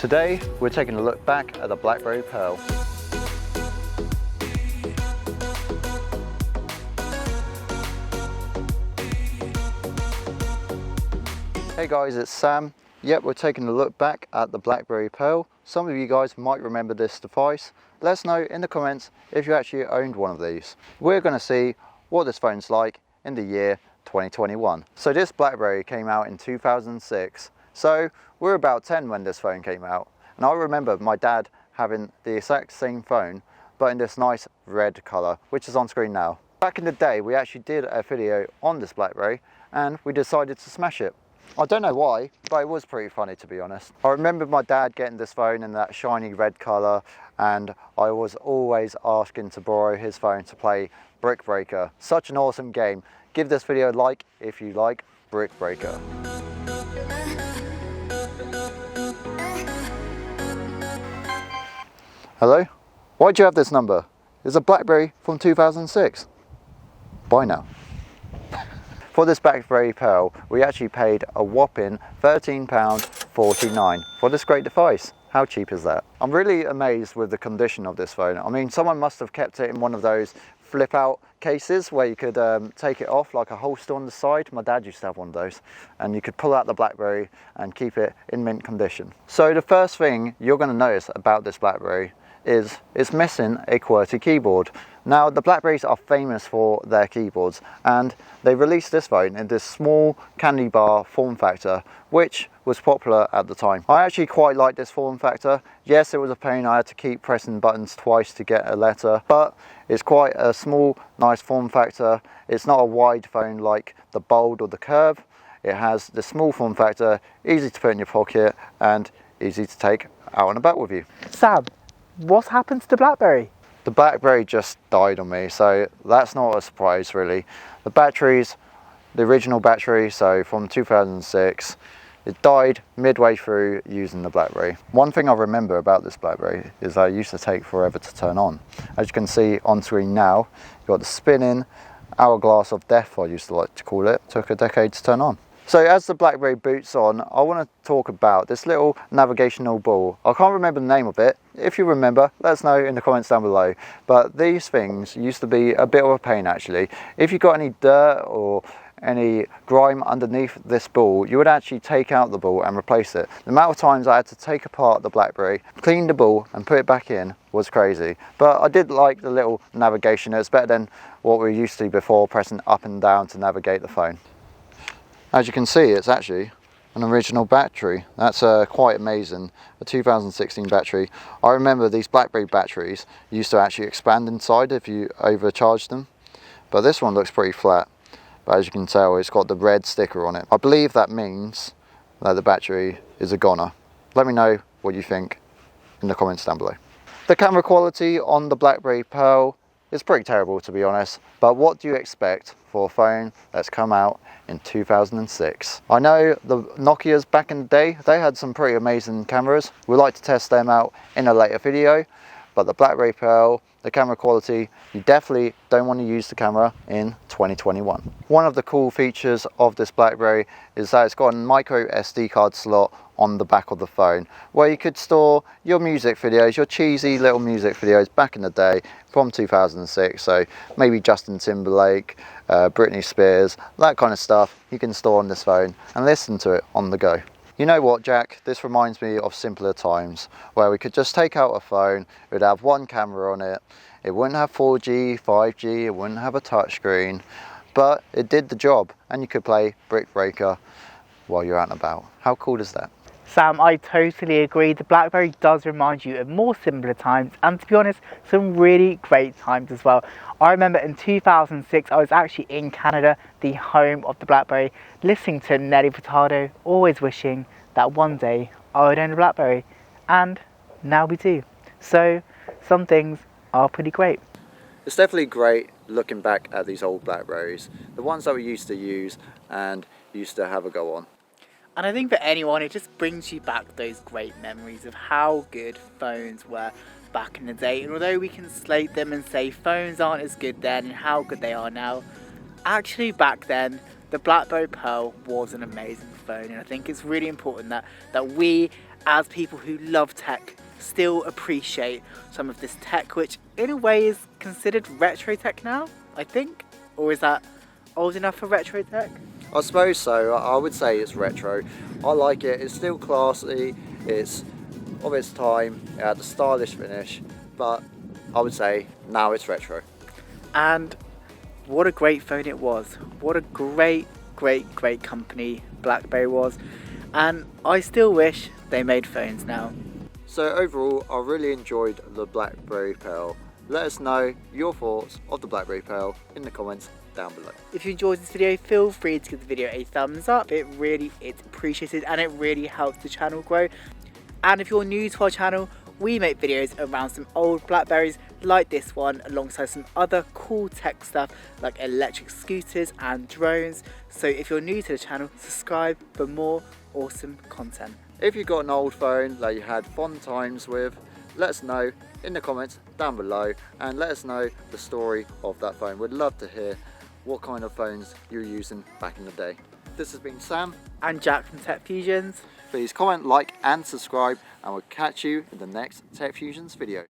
Today we're taking a look back at the BlackBerry Pearl. Hey guys, it's Sam. Yep, we're taking a look back at the BlackBerry Pearl. Some of you guys might remember this device. Let us know in the comments if you actually owned one of these. We're going to see what this phone's like in the year 2021. So this BlackBerry came out in 2006. So we're about 10 when this phone came out. And I remember my dad having the exact same phone, but in this nice red color, which is on screen now. Back in the day, we actually did a video on this BlackBerry and we decided to smash it. I don't know why, but it was pretty funny, to be honest. I remember my dad getting this phone in that shiny red color, and I was always asking to borrow his phone to play Brick Breaker. Such an awesome game. Give this video a like if you like Brick Breaker. Hello? Why'd you have this number? It's a BlackBerry from 2006. Bye now. For this BlackBerry Pearl, we actually paid a whopping £13.49 for this great device. How cheap is that? I'm really amazed with the condition of this phone. I mean, someone must have kept it in one of those flip out cases where you could take it off like a holster on the side. My dad used to have one of those, and you could pull out the BlackBerry and keep it in mint condition. So the first thing you're going to notice about this BlackBerry is it's missing a QWERTY keyboard. Now, the BlackBerries are famous for their keyboards, and they released this phone in this small candy bar form factor, which was popular at the time. I actually quite like this form factor. Yes, it was a pain. I had to keep pressing buttons twice to get a letter, but it's quite a small, nice form factor. It's not a wide phone like the Bold or the Curve. It has the small form factor, easy to put in your pocket, and easy to take out and about with you. Sam, what's happened to the BlackBerry? The BlackBerry just died on me, so that's not a surprise really. The batteries, the original battery, so from 2006, it died midway through using the BlackBerry. One thing I remember about this BlackBerry is that it used to take forever to turn on. As you can see on screen now, you've got the spinning hourglass of death, I used to like to call it. Took a decade to turn on. So as the BlackBerry boots on, I want to talk about this little navigational ball. I can't remember the name of it. If you remember, let us know in the comments down below. But these things used to be a bit of a pain actually. If you got any dirt or any grime underneath this ball, you would actually take out the ball and replace it. The amount of times I had to take apart the BlackBerry, clean the ball and put it back in was crazy. But I did like the little navigation. It's better than what we used to before, pressing up and down to navigate the phone. As you can see, it's actually an original battery. That's quite amazing, a 2016 battery. I remember these BlackBerry batteries used to actually expand inside if you overcharged them, but this one looks pretty flat. But as you can tell, it's got the red sticker on it. I believe that means that the battery is a goner. Let me know what you think in the comments down below. The camera quality on the BlackBerry Pearl is pretty terrible, to be honest, but what do you expect for a phone that's come out in 2006? I know the Nokias back in the day, they had some pretty amazing cameras. We'd like to test them out in a later video, but the BlackBerry Pearl, the camera quality, you definitely don't want to use the camera in 2021. One of the cool features of this BlackBerry is that it's got a micro SD card slot on the back of the phone where you could store your music videos, your cheesy little music videos back in the day from 2006. So maybe Justin Timberlake, Britney Spears, that kind of stuff you can store on this phone and listen to it on the go. You know what, Jack, this reminds me of simpler times where we could just take out a phone, it would have one camera on it, it wouldn't have 4G, 5G, it wouldn't have a touchscreen, but it did the job and you could play Brick Breaker while you're out and about. How cool is that? Sam, I totally agree. The BlackBerry does remind you of more simpler times and, to be honest, some really great times as well. I remember in 2006 I was actually in Canada, the home of the BlackBerry, listening to Nelly Furtado, always wishing that one day I would own a BlackBerry, and now we do. So some things are pretty great. It's definitely great looking back at these old BlackBerries, the ones that we used to use and used to have a go on. And I think for anyone, it just brings you back those great memories of how good phones were back in the day. And although we can slate them and say phones aren't as good then and how good they are now, actually back then, the BlackBerry Pearl was an amazing phone. And I think it's really important that we as people who love tech still appreciate some of this tech, which in a way is considered retro tech now, I think? Or is that old enough for retro tech? I suppose so. I would say it's retro. I like it. It's still classy. It's of its time. It had a stylish finish, but I would say now it's retro. And what a great phone it was. What a great company BlackBerry was. And I still wish they made phones now. So overall, I really enjoyed the BlackBerry Pearl. Let us know your thoughts of the BlackBerry Pearl in the comments down below. If you enjoyed this video, feel free to give the video a thumbs up. It's appreciated and it really helps the channel grow. And if you're new to our channel, we make videos around some old BlackBerries like this one, alongside some other cool tech stuff like electric scooters and drones. So if you're new to the channel, subscribe for more awesome content. If you've got an old phone that you had fond times with, let us know in the comments down below and let us know the story of that phone. We'd love to hear what kind of phones you were using back in the day. This has been Sam and Jack from Tech Fusions. Please comment, like and subscribe, and we'll catch you in the next Tech Fusions video.